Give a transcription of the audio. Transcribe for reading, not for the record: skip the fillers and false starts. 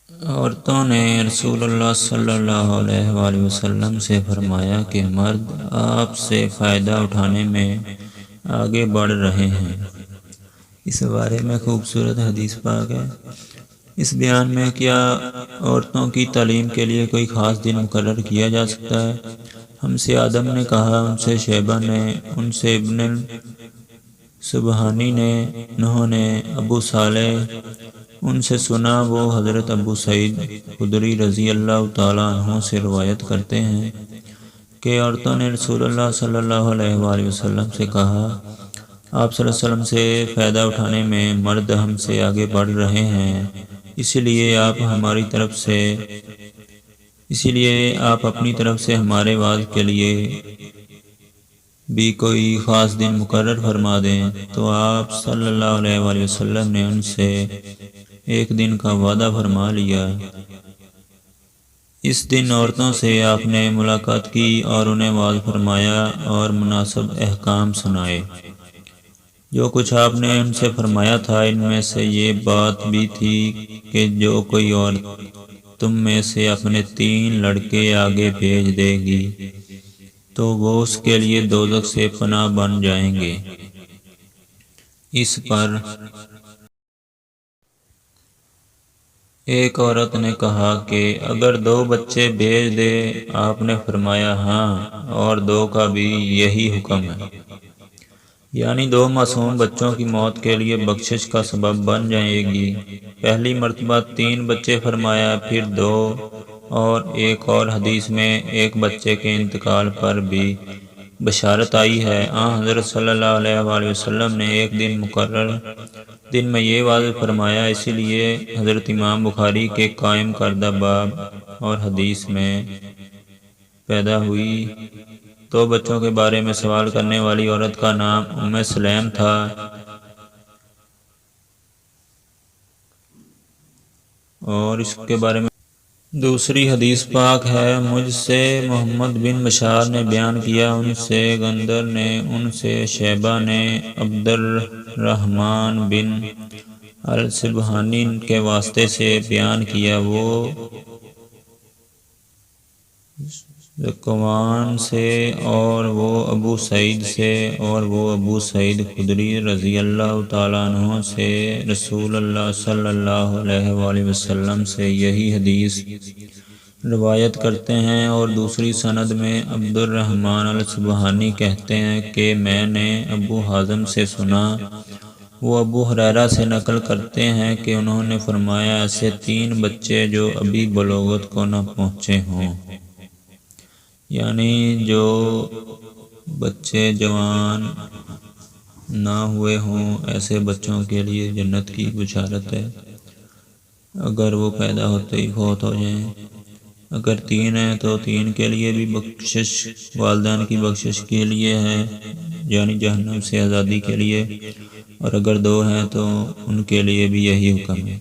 عورتوں نے رسول اللہ صلی اللہ علیہ وآلہ وسلم سے فرمایا کہ مرد آپ سے فائدہ اٹھانے میں آگے بڑھ رہے ہیں۔ اس بارے میں خوبصورت حدیث پاک ہے۔ اس بیان میں کیا عورتوں کی تعلیم کے لیے کوئی خاص دن مقرر کیا جا سکتا ہے؟ ہم سے آدم نے کہا، ان سے شیبہ نے، ان سے ابن سبحانی نے، نوح نے، ابو صالح، ان سے سنا وہ حضرت ابو سعید خدری رضی اللہ تعالیٰ عنہ سے روایت کرتے ہیں کہ عورتوں نے رسول اللہ صلی اللہ علیہ وآلہ وسلم سے کہا، آپ صلی اللہ علیہ وسلم سے فائدہ اٹھانے میں مرد ہم سے آگے بڑھ رہے ہیں، اس لیے آپ اپنی طرف سے ہمارے وعد کے لیے بھی کوئی خاص دن مقرر فرما دیں۔ تو آپ صلی اللہ علیہ وآلہ وسلم نے ان سے ایک دن کا وعدہ فرما لیا۔ اس دن عورتوں سے آپ نے ملاقات کی اور انہیں وعظ فرمایا اور مناسب احکام سنائے۔ جو کچھ آپ نے ان سے فرمایا تھا، ان میں سے یہ بات بھی تھی کہ جو کوئی عورت تم میں سے اپنے 3 لڑکے آگے بھیج دے گی تو وہ اس کے لیے دوزخ سے پناہ بن جائیں گے۔ اس پر ایک عورت نے کہا کہ اگر 2 بچے بھیج دے؟ آپ نے فرمایا ہاں، اور 2 کا بھی یہی حکم ہے، یعنی 2 معصوم بچوں کی موت کے لیے بخشش کا سبب بن جائے گی۔ پہلی مرتبہ 3 بچے فرمایا، پھر 2، اور ایک اور حدیث میں ایک بچے کے انتقال پر بھی بشارت آئی ہے۔ حضرت صلی اللہ علیہ وآلہ وسلم نے ایک دن مقرر دن میں یہ واضح فرمایا، اسی لیے حضرت امام بخاری کے قائم کردہ باب اور حدیث میں پیدا ہوئی 2 بچوں کے بارے میں سوال کرنے والی عورت کا نام ام سلیم تھا۔ اور اس کے بارے میں دوسری حدیث پاک ہے، مجھ سے محمد بن بشار نے بیان کیا، ان سے غندر نے، ان سے شیبہ نے، عبد الرحمن بن السبہانی کے واسطے سے بیان کیا، وہ ذکوان سے، اور وہ ابو سعید سے، اور وہ ابو سعید خدری رضی اللہ تعالیٰ عنہ سے رسول اللہ صلی اللہ علیہ وآلہ وسلم سے یہی حدیث روایت کرتے ہیں۔ اور دوسری سند میں عبد الرحمن السبہانی کہتے ہیں کہ میں نے ابو حازم سے سنا، وہ ابو ہریرہ سے نقل کرتے ہیں کہ انہوں نے فرمایا، ایسے 3 بچے جو ابھی بلوغت کو نہ پہنچے ہوں، یعنی جو بچے جوان نہ ہوئے ہوں، ایسے بچوں کے لیے جنت کی بشارت ہے، اگر وہ پیدا ہوتے ہی فوت ہو جائیں۔ اگر 3 ہیں تو 3 کے لیے بھی بخشش، والدین کی بخشش کے لیے ہے، یعنی جہنم سے آزادی کے لیے، اور اگر 2 ہیں تو ان کے لیے بھی یہی حکم ہے۔